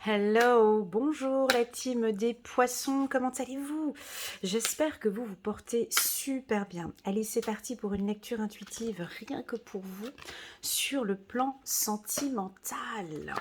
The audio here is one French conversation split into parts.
Hello, bonjour la team des poissons, comment allez-vous? J'espère que vous vous portez super bien. Allez, c'est parti pour une lecture intuitive, rien que pour vous, sur le plan sentimental,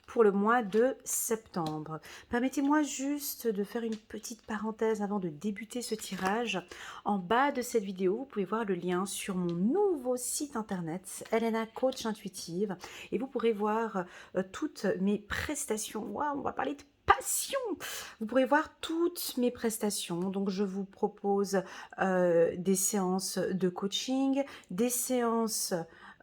pour le mois de septembre. Permettez-moi juste de faire une petite parenthèse avant de débuter ce tirage. En bas de cette vidéo, vous pouvez voir le lien sur mon nouveau site internet, Elena Coach Intuitive, et vous pourrez voir toutes mes prestations. Waouh, on va parler de passion. Vous pourrez voir toutes mes prestations. Donc, je vous propose des séances de coaching, des séances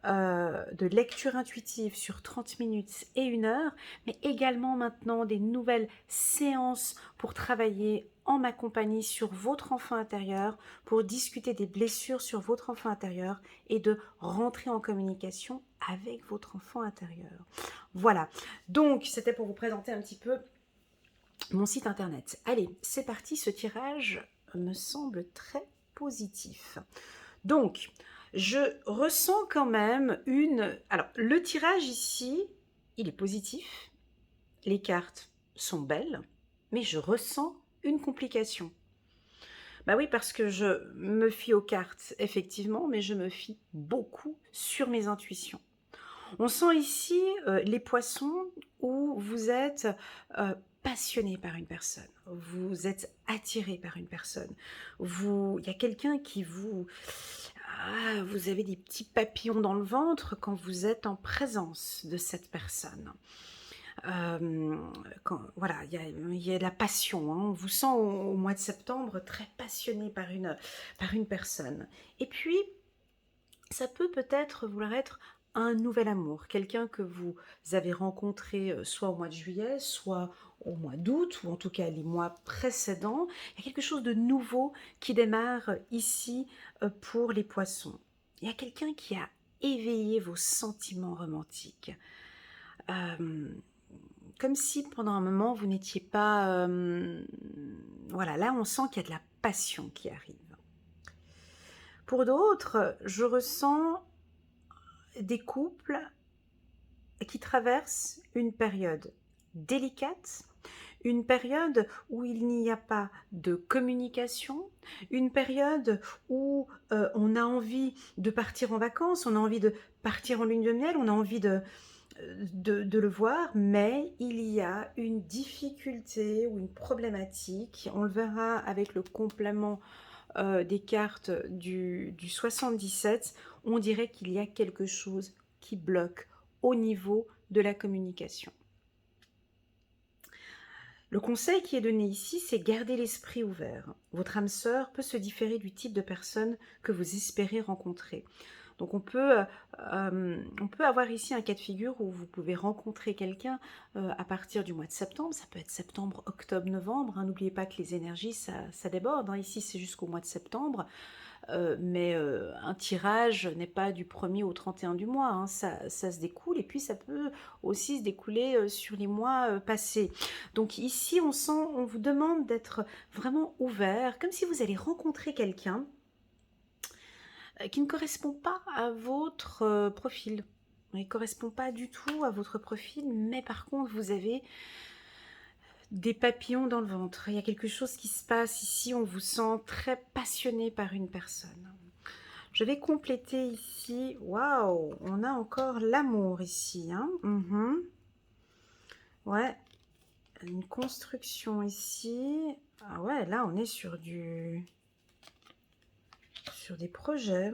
de lecture intuitive sur 30 minutes et 1 heure, mais également maintenant des nouvelles séances pour travailler en ma compagnie sur votre enfant intérieur, pour discuter des blessures sur votre enfant intérieur et de rentrer en communication avec votre enfant intérieur. Voilà, donc c'était pour vous présenter un petit peu mon site internet. Allez, c'est parti, ce tirage me semble très positif. Donc, je ressens quand même une... Alors, le tirage ici, il est positif, les cartes sont belles, mais je ressens une complication. Bah oui, parce que je me fie aux cartes, effectivement, mais je me fie beaucoup sur mes intuitions. On sent ici les poissons où vous êtes passionné par une personne, vous êtes attiré par une personne, il y a quelqu'un qui vous... Ah, vous avez des petits papillons dans le ventre quand vous êtes en présence de cette personne. Voilà, il y a de la passion, hein. On vous sent au mois de septembre très passionné par une personne. Et puis, ça peut peut-être vouloir être un nouvel amour, quelqu'un que vous avez rencontré soit au mois de juillet, soit au mois d'août, ou en tout cas les mois précédents. Il y a quelque chose de nouveau qui démarre ici pour les poissons. Il y a quelqu'un qui a éveillé vos sentiments romantiques. Comme si pendant un moment vous n'étiez pas... voilà, là on sent qu'il y a de la passion qui arrive. Pour d'autres, je ressens des couples qui traversent une période délicate, une période où il n'y a pas de communication, une période où on a envie de partir en vacances, on a envie de partir en lune de miel, on a envie de le voir, mais il y a une difficulté ou une problématique, on le verra avec le complément des cartes du 77, on dirait qu'il y a quelque chose qui bloque au niveau de la communication. Le conseil qui est donné ici, c'est garder l'esprit ouvert. Votre âme sœur peut se différer du type de personne que vous espérez rencontrer. Donc on peut avoir ici un cas de figure où vous pouvez rencontrer quelqu'un à partir du mois de septembre. Ça peut être septembre, octobre, novembre, hein. N'oubliez pas que les énergies, ça déborde, hein. Ici, c'est jusqu'au mois de septembre. Mais un tirage n'est pas du 1er au 31 du mois, hein. Ça se découle et puis ça peut aussi se découler sur les mois passés. Donc ici, on vous demande d'être vraiment ouvert, comme si vous allez rencontrer quelqu'un qui ne correspond pas à votre profil. Il ne correspond pas du tout à votre profil, mais par contre, vous avez des papillons dans le ventre. Il y a quelque chose qui se passe ici, on vous sent très passionné par une personne. Je vais compléter ici. Waouh, on a encore l'amour ici, hein. Ouais, une construction ici. Ah ouais, là on est sur des projets.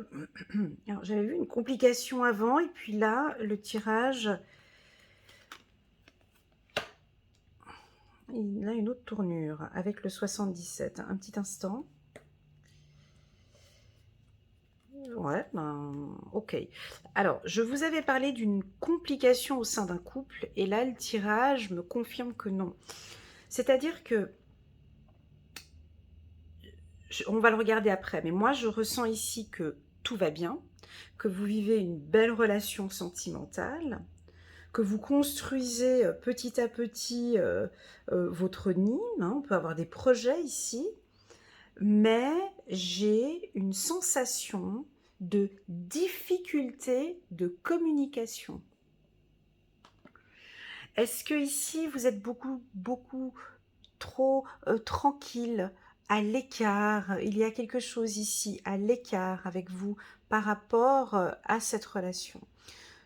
Alors j'avais vu une complication avant et puis là le tirage, il a une autre tournure avec le 77. Un petit instant. Ouais, ben, ok. Alors, je vous avais parlé d'une complication au sein d'un couple, et là, le tirage me confirme que non. C'est-à-dire que, on va le regarder après, mais moi, je ressens ici que tout va bien, que vous vivez une belle relation sentimentale, que vous construisez petit à petit votre nid, hein. On peut avoir des projets ici, mais j'ai une sensation de difficulté de communication. Est-ce que ici, vous êtes beaucoup trop tranquille, à l'écart? Il y a quelque chose ici, à l'écart avec vous, par rapport à cette relation.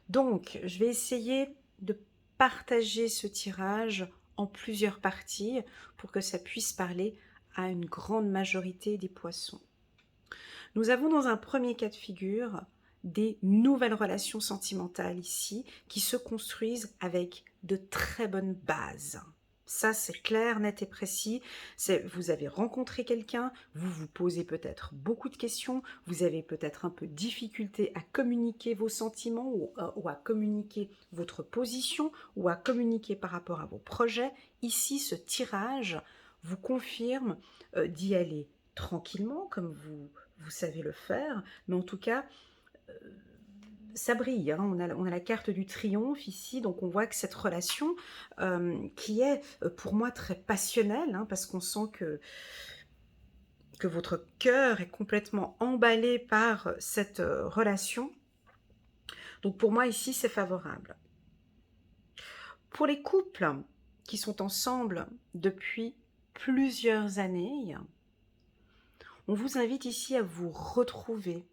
Donc, je vais essayer de partager ce tirage en plusieurs parties pour que ça puisse parler à une grande majorité des poissons. Nous avons dans un premier cas de figure des nouvelles relations sentimentales ici qui se construisent avec de très bonnes bases. Ça, c'est clair, net et précis. Vous avez rencontré quelqu'un, vous vous posez peut-être beaucoup de questions, vous avez peut-être un peu de difficulté à communiquer vos sentiments ou à communiquer votre position ou à communiquer par rapport à vos projets. Ici, ce tirage vous confirme d'y aller tranquillement, comme vous savez le faire, mais en tout cas, ça brille, hein. On a la carte du triomphe ici, donc on voit que cette relation qui est pour moi très passionnelle, hein, parce qu'on sent que votre cœur est complètement emballé par cette relation. Donc pour moi ici, c'est favorable. Pour les couples qui sont ensemble depuis plusieurs années, on vous invite ici à vous retrouver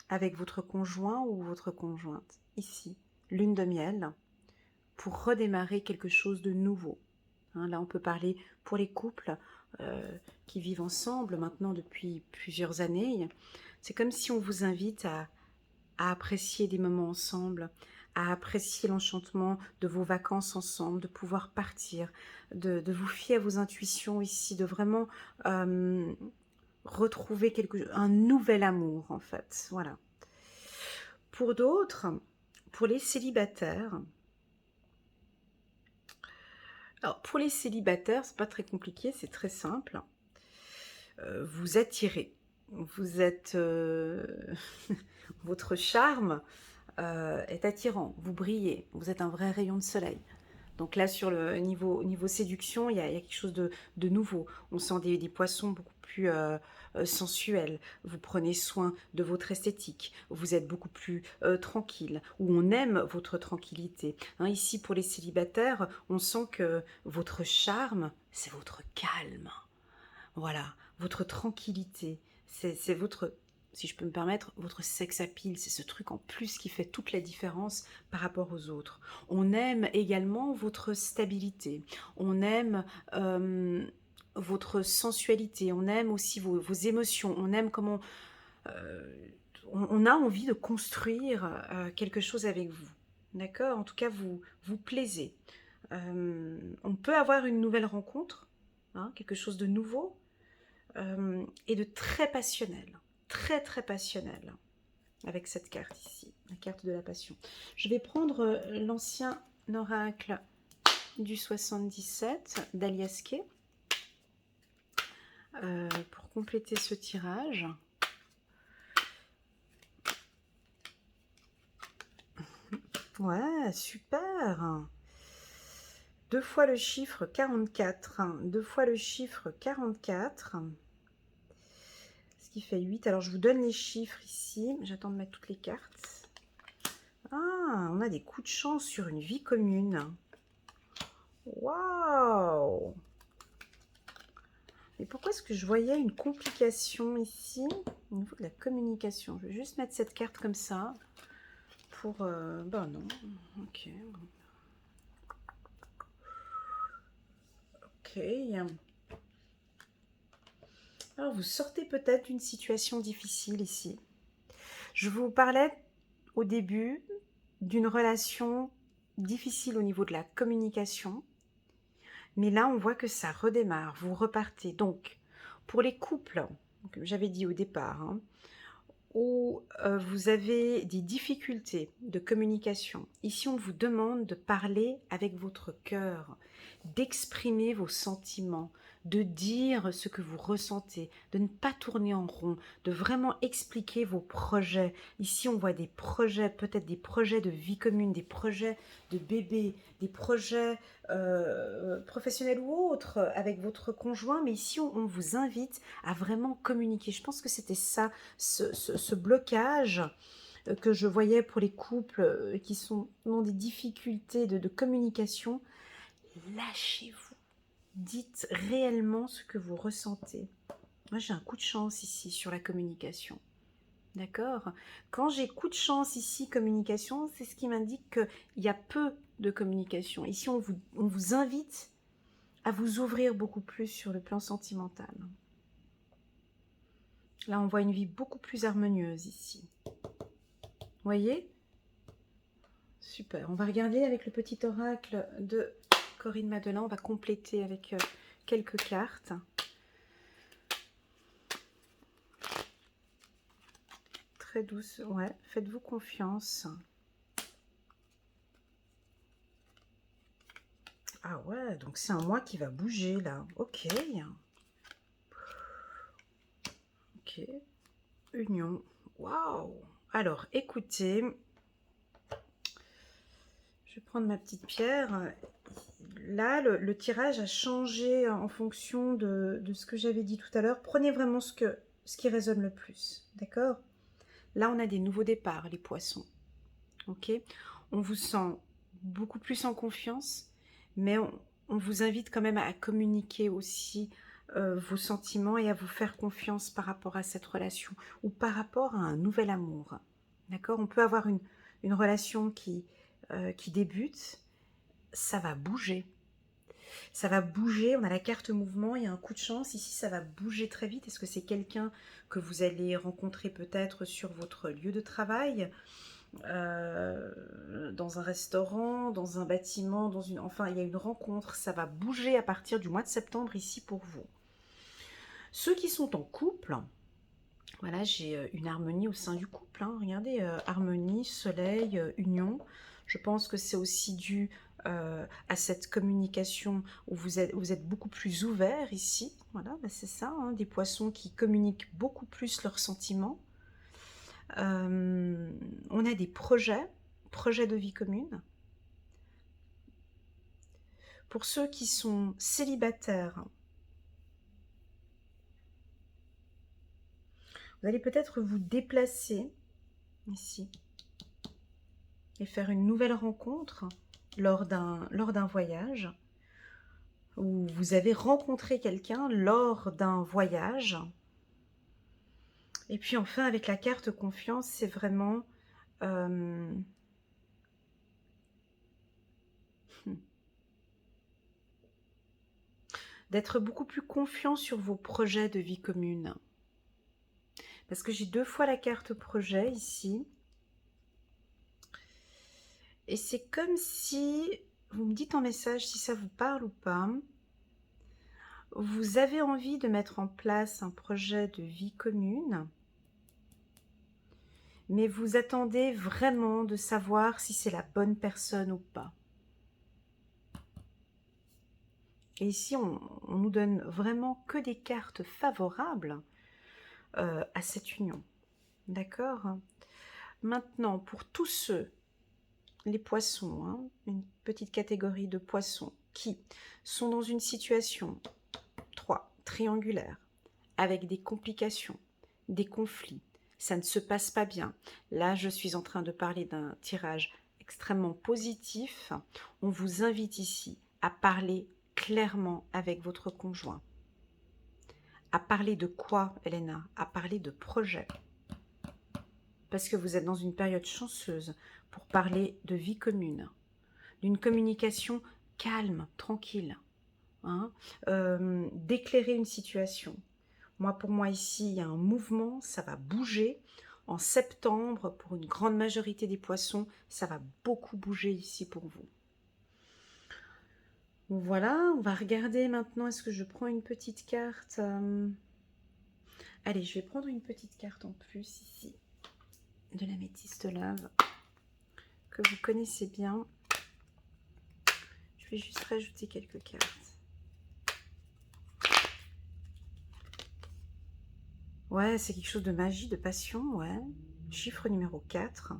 avec votre conjoint ou votre conjointe, ici, lune de miel, pour redémarrer quelque chose de nouveau. Hein, là, on peut parler pour les couples qui vivent ensemble maintenant depuis plusieurs années. C'est comme si on vous invite à apprécier des moments ensemble, à apprécier l'enchantement de vos vacances ensemble, de pouvoir partir, de vous fier à vos intuitions ici, de vraiment retrouver un nouvel amour, en fait. Voilà. Pour d'autres, pour les célibataires, alors pour les célibataires, c'est pas très compliqué, c'est très simple. Vous attirez, vous êtes, votre charme est attirant, vous brillez, vous êtes un vrai rayon de soleil. Donc là, sur le niveau séduction, il y a quelque chose de nouveau. On sent des poissons beaucoup plus sensuels. Vous prenez soin de votre esthétique. Vous êtes beaucoup plus tranquille. Ou on aime votre tranquillité. Hein, ici, pour les célibataires, on sent que votre charme, c'est votre calme. Voilà, votre tranquillité. C'est votre, si je peux me permettre, votre sex appeal, c'est ce truc en plus qui fait toute la différence par rapport aux autres. On aime également votre stabilité, on aime votre sensualité, on aime aussi vos émotions, on aime comment... on a envie de construire quelque chose avec vous. D'accord? En tout cas, vous plaisez. On peut avoir une nouvelle rencontre, hein, quelque chose de nouveau, et de très passionnel, très très passionnel, avec cette carte ici, la carte de la passion. Je vais prendre l'ancien oracle du 77 d'Alias Kay pour compléter ce tirage. Ouais, super. Deux fois le chiffre 44, deux fois le chiffre 44, ce qui fait 8. Alors, je vous donne les chiffres ici. J'attends de mettre toutes les cartes. Ah, on a des coups de chance sur une vie commune. Waouh! Mais pourquoi est-ce que je voyais une complication ici au niveau de la communication? Je vais juste mettre cette carte comme ça pour... ben non, ok. Ok. Alors, vous sortez peut-être d'une situation difficile ici. Je vous parlais au début d'une relation difficile au niveau de la communication. Mais là, on voit que ça redémarre, vous repartez. Donc, pour les couples, comme j'avais dit au départ, hein, où vous avez des difficultés de communication, ici on vous demande de parler avec votre cœur, d'exprimer vos sentiments, de dire ce que vous ressentez, de ne pas tourner en rond, de vraiment expliquer vos projets. Ici on voit des projets, peut-être des projets de vie commune, des projets de bébé, des projets professionnels ou autres avec votre conjoint, mais ici on vous invite à vraiment communiquer. Je pense que c'était ça, ce blocage que je voyais pour les couples qui ont des difficultés de communication. lâchez-vous. Dites réellement ce que vous ressentez. Moi, j'ai un coup de chance ici sur la communication. D'accord? Quand j'ai coup de chance ici, communication, c'est ce qui m'indique qu'il y a peu de communication. Ici, on vous invite à vous ouvrir beaucoup plus sur le plan sentimental. Là, on voit une vie beaucoup plus harmonieuse ici. Vous voyez? Super. On va regarder avec le petit oracle de Corinne Madelin. On va compléter avec quelques cartes. Très douce. Ouais, faites-vous confiance. Ah ouais, donc c'est un mois qui va bouger là. Ok. Ok. Union. Waouh. Alors, écoutez. Je vais prendre ma petite pierre. Là, le tirage a changé en fonction de ce que j'avais dit tout à l'heure. Prenez vraiment ce qui résonne le plus. D'accord? Là, on a des nouveaux départs, les poissons. Ok? On vous sent beaucoup plus en confiance, mais on vous invite quand même à communiquer aussi vos sentiments et à vous faire confiance par rapport à cette relation ou par rapport à un nouvel amour. D'accord? On peut avoir une relation qui débute, ça va bouger. Ça va bouger, on a la carte mouvement, il y a un coup de chance, ici ça va bouger très vite. Est-ce que c'est quelqu'un que vous allez rencontrer peut-être sur votre lieu de travail, dans un restaurant, dans un bâtiment, enfin il y a une rencontre, ça va bouger à partir du mois de septembre ici pour vous. Ceux qui sont en couple, voilà, j'ai une harmonie au sein du couple, hein. Regardez, harmonie, soleil, union. Je pense que c'est aussi dû à cette communication où vous êtes beaucoup plus ouvert ici. Voilà, bah c'est ça, hein, des poissons qui communiquent beaucoup plus leurs sentiments. On a des projets de vie commune. Pour ceux qui sont célibataires, vous allez peut-être vous déplacer ici et faire une nouvelle rencontre lors d'un voyage, ou vous avez rencontré quelqu'un lors d'un voyage. Et puis enfin, avec la carte confiance, c'est vraiment d'être beaucoup plus confiant sur vos projets de vie commune. Parce que j'ai 2 fois la carte projet ici. Et c'est comme si, vous me dites en message si ça vous parle ou pas, vous avez envie de mettre en place un projet de vie commune, mais vous attendez vraiment de savoir si c'est la bonne personne ou pas. Et ici, on nous donne vraiment que des cartes favorables à cette union. D'accord? Maintenant, pour tous ceux, les poissons, hein, une petite catégorie de poissons qui sont dans une situation 3, triangulaire, avec des complications, des conflits, ça ne se passe pas bien. Là, je suis en train de parler d'un tirage extrêmement positif. On vous invite ici à parler clairement avec votre conjoint. À parler de quoi, Elena? À parler de projet. Parce que vous êtes dans une période chanceuse pour parler de vie commune, d'une communication calme, tranquille, hein, d'éclairer une situation. Moi, pour moi, ici, il y a un mouvement, ça va bouger. En septembre, pour une grande majorité des poissons, ça va beaucoup bouger ici pour vous. Voilà, on va regarder maintenant, est-ce que je prends une petite carte Allez, je vais prendre une petite carte en plus ici, de l'améthyste lave, que vous connaissez bien. Je vais juste rajouter quelques cartes. Ouais, c'est quelque chose de magie, de passion, ouais. Chiffre numéro 4.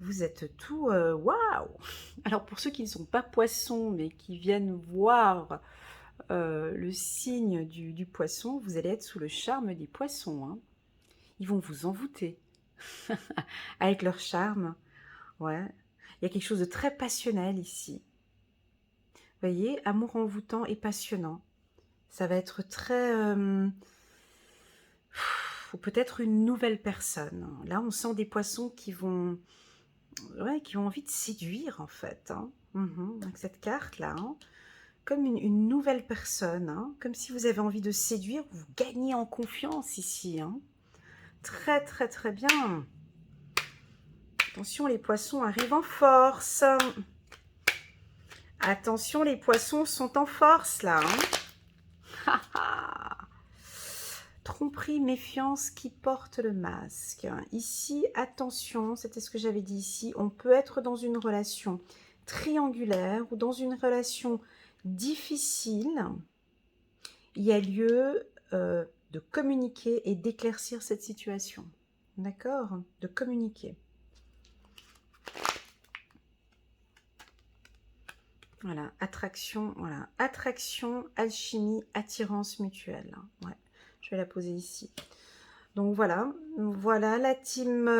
Vous êtes tout waouh! Alors pour ceux qui ne sont pas poissons, mais qui viennent voir le signe du poisson, vous allez être sous le charme des poissons, hein. Ils vont vous envoûter avec leur charme. Ouais. Il y a quelque chose de très passionnel ici. Voyez, amour envoûtant et passionnant. Ça va être très... ou peut-être une nouvelle personne. Là, on sent des poissons qui vont... Ouais, qui ont envie de séduire, en fait. Hein. Avec cette carte-là. Hein. Comme une nouvelle personne. Hein. Comme si vous avez envie de séduire, vous gagnez en confiance ici. Hein. Très, très, très bien. Attention, les poissons arrivent en force. Attention, les poissons sont en force, là. Hein. Tromperie, méfiance, qui porte le masque. Ici, attention, c'était ce que j'avais dit ici, on peut être dans une relation triangulaire ou dans une relation difficile. Il y a lieu de communiquer et d'éclaircir cette situation. D'accord? De communiquer. Voilà, attraction, voilà. Attraction, alchimie, attirance mutuelle. Ouais, je vais la poser ici. Donc voilà, voilà la team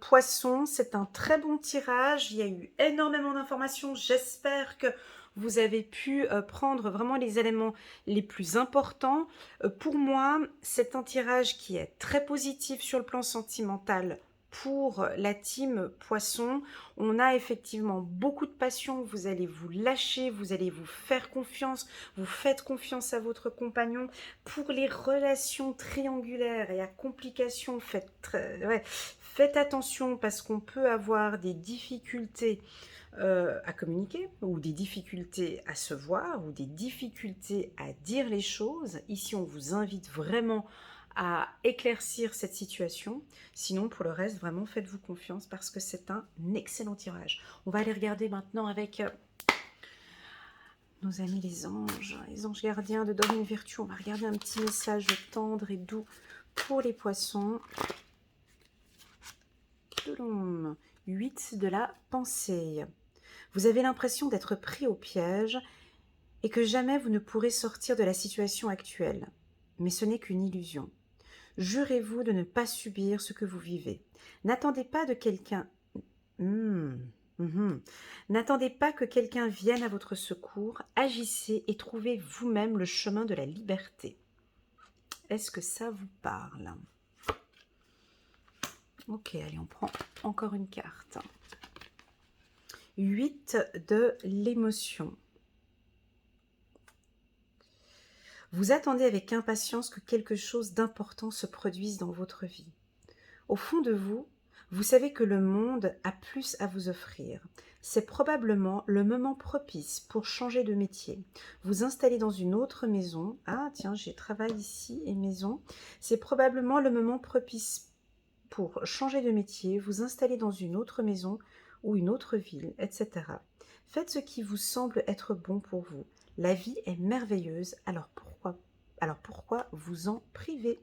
Poisson, c'est un très bon tirage, il y a eu énormément d'informations, j'espère que vous avez pu prendre vraiment les éléments les plus importants. Pour moi, c'est un tirage qui est très positif sur le plan sentimental pour la team Poisson. On a effectivement beaucoup de passion, vous allez vous lâcher, vous allez vous faire confiance, vous faites confiance à votre compagnon. Pour les relations triangulaires et à complications, faites attention parce qu'on peut avoir des difficultés à communiquer ou des difficultés à se voir ou des difficultés à dire les choses. Ici, on vous invite vraiment à éclaircir cette situation. Sinon, pour le reste, vraiment, faites-vous confiance parce que c'est un excellent tirage. On va aller regarder maintenant avec nos amis les anges gardiens de Dorine Virtue. On va regarder un petit message tendre et doux pour les poissons. 8 de la pensée. Vous avez l'impression d'être pris au piège et que jamais vous ne pourrez sortir de la situation actuelle. Mais ce n'est qu'une illusion. Jurez-vous de ne pas subir ce que vous vivez. N'attendez pas de quelqu'un... N'attendez pas que quelqu'un vienne à votre secours. Agissez et trouvez vous-même le chemin de la liberté. Est-ce que ça vous parle? Ok, allez, on prend encore une carte. 8 de l'émotion. Vous attendez avec impatience que quelque chose d'important se produise dans votre vie. Au fond de vous, vous savez que le monde a plus à vous offrir. C'est probablement le moment propice pour changer de métier. Vous installer dans une autre maison. Ah tiens, j'ai travail ici et maison. C'est probablement le moment propice pour changer de métier, vous installer dans une autre maison ou une autre ville, etc. Faites ce qui vous semble être bon pour vous. La vie est merveilleuse, alors pourquoi vous en priver?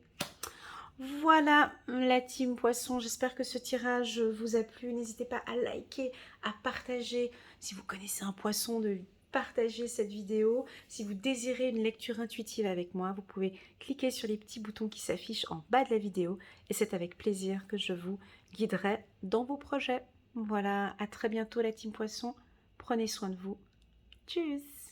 Voilà la team Poisson, j'espère que ce tirage vous a plu. N'hésitez pas à liker, à partager. Si vous connaissez un poisson, de partager cette vidéo. Si vous désirez une lecture intuitive avec moi, vous pouvez cliquer sur les petits boutons qui s'affichent en bas de la vidéo. Et c'est avec plaisir que je vous guiderai dans vos projets. Voilà, à très bientôt la team Poisson. Prenez soin de vous. Tchuss!